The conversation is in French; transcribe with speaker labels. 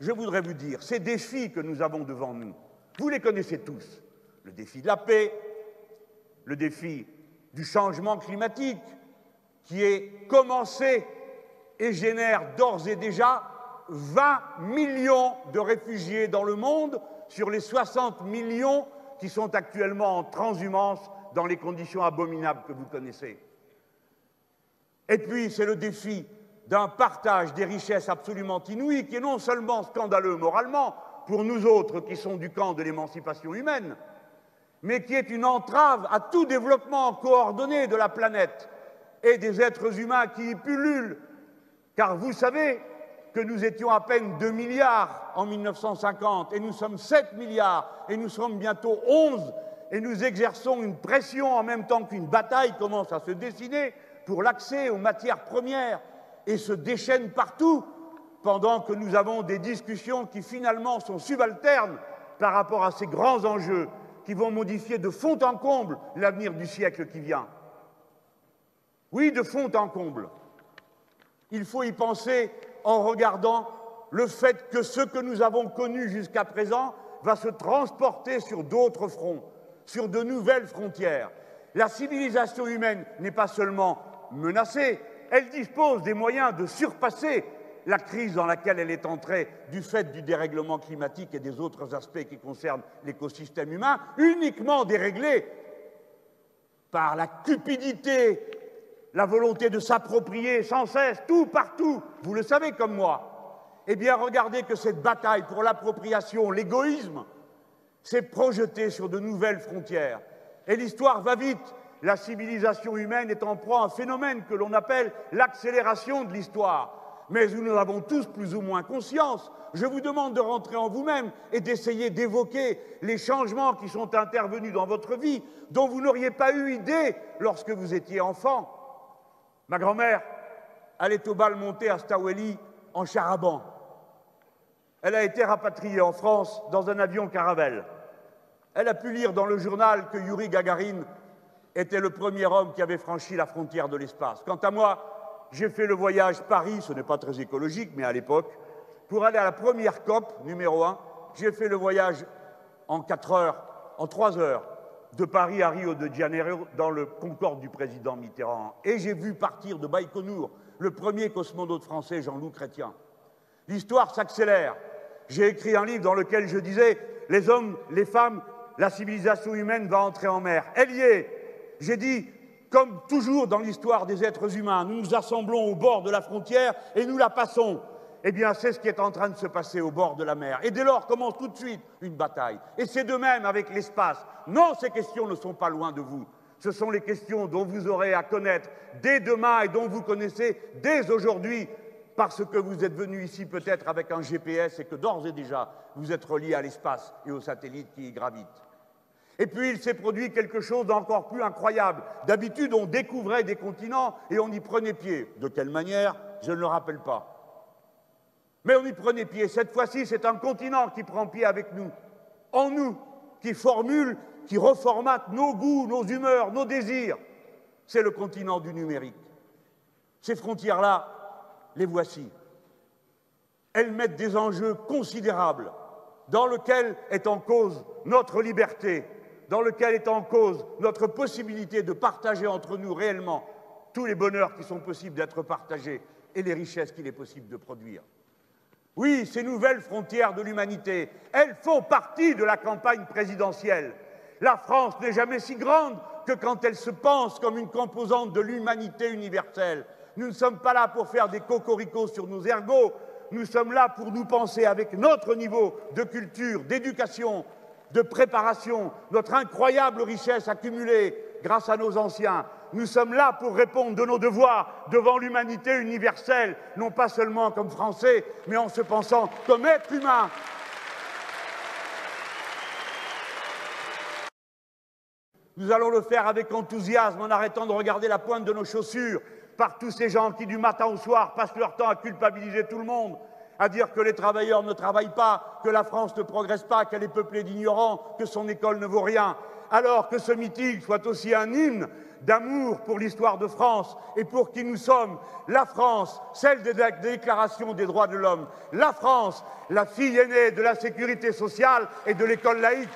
Speaker 1: je voudrais vous dire, ces défis que nous avons devant nous, vous les connaissez tous. Le défi de la paix, le défi du changement climatique, qui est commencé et génère d'ores et déjà 20 millions de réfugiés dans le monde sur les 60 millions qui sont actuellement en transhumance dans les conditions abominables que vous connaissez. Et puis, c'est le défi d'un partage des richesses absolument inouï, qui est non seulement scandaleux moralement pour nous autres qui sommes du camp de l'émancipation humaine, mais qui est une entrave à tout développement coordonné de la planète et des êtres humains qui y pullulent. Car vous savez que nous étions à peine 2 milliards en 1950, et nous sommes 7 milliards, et nous sommes bientôt 11, et nous exerçons une pression en même temps qu'une bataille commence à se dessiner pour l'accès aux matières premières, et se déchaîne partout, pendant que nous avons des discussions qui finalement sont subalternes par rapport à ces grands enjeux qui vont modifier de fond en comble l'avenir du siècle qui vient. Oui, de fond en comble. Il faut y penser en regardant le fait que ce que nous avons connu jusqu'à présent va se transporter sur d'autres fronts, sur de nouvelles frontières. La civilisation humaine n'est pas seulement menacée, elle dispose des moyens de surpasser la crise dans laquelle elle est entrée du fait du dérèglement climatique et des autres aspects qui concernent l'écosystème humain, uniquement déréglés par la cupidité, la volonté de s'approprier sans cesse, tout partout, vous le savez comme moi. Eh bien, regardez que cette bataille pour l'appropriation, l'égoïsme, s'est projetée sur de nouvelles frontières. Et l'histoire va vite. La civilisation humaine est en proie à un phénomène que l'on appelle l'accélération de l'histoire. Mais nous en avons tous plus ou moins conscience. Je vous demande de rentrer en vous-même et d'essayer d'évoquer les changements qui sont intervenus dans votre vie, dont vous n'auriez pas eu idée lorsque vous étiez enfant. Ma grand-mère allait au bal monté à Staweli en char-à-banc. Elle a été rapatriée en France dans un avion Caravelle. Elle a pu lire dans le journal que Yuri Gagarin était le premier homme qui avait franchi la frontière de l'espace. Quant à moi, j'ai fait le voyage Paris, ce n'est pas très écologique, mais à l'époque, pour aller à la première COP, numéro 1, j'ai fait le voyage en 4 heures, en 3 heures, de Paris à Rio de Janeiro, dans le Concorde du président Mitterrand. Et j'ai vu partir de Baïkonour le premier cosmonaute français, Jean-Loup Chrétien. L'histoire s'accélère. J'ai écrit un livre dans lequel je disais « Les hommes, les femmes, la civilisation humaine va entrer en mer ». Elle y est. J'ai dit, comme toujours dans l'histoire des êtres humains, nous nous assemblons au bord de la frontière et nous la passons. Eh bien, c'est ce qui est en train de se passer au bord de la mer. Et dès lors commence tout de suite une bataille. Et c'est de même avec l'espace. Non, ces questions ne sont pas loin de vous. Ce sont les questions dont vous aurez à connaître dès demain et dont vous connaissez dès aujourd'hui, parce que vous êtes venus ici peut-être avec un GPS et que d'ores et déjà vous êtes reliés à l'espace et aux satellites qui y gravitent. Et puis il s'est produit quelque chose d'encore plus incroyable. D'habitude, on découvrait des continents et on y prenait pied. De quelle manière? Je ne le rappelle pas. Mais on y prenait pied. Cette fois-ci, c'est un continent qui prend pied avec nous, en nous, qui formule, qui reformate nos goûts, nos humeurs, nos désirs. C'est le continent du numérique. Ces frontières-là, les voici. Elles mettent des enjeux considérables dans lesquels est en cause notre liberté, dans lequel est en cause notre possibilité de partager entre nous réellement tous les bonheurs qui sont possibles d'être partagés et les richesses qu'il est possible de produire. Oui, ces nouvelles frontières de l'humanité, elles font partie de la campagne présidentielle. La France n'est jamais si grande que quand elle se pense comme une composante de l'humanité universelle. Nous ne sommes pas là pour faire des cocoricots sur nos ergots, nous sommes là pour nous penser avec notre niveau de culture, d'éducation, de préparation, notre incroyable richesse accumulée grâce à nos anciens. Nous sommes là pour répondre de nos devoirs devant l'humanité universelle, non pas seulement comme Français, mais en se pensant comme êtres humains. Nous allons le faire avec enthousiasme, en arrêtant de regarder la pointe de nos chaussures, par tous ces gens qui, du matin au soir, passent leur temps à culpabiliser tout le monde, à dire que les travailleurs ne travaillent pas, que la France ne progresse pas, qu'elle est peuplée d'ignorants, que son école ne vaut rien, alors que ce meeting soit aussi un hymne d'amour pour l'histoire de France et pour qui nous sommes. La France, celle de la Déclaration des droits de l'homme. La France, la fille aînée de la sécurité sociale et de l'école laïque.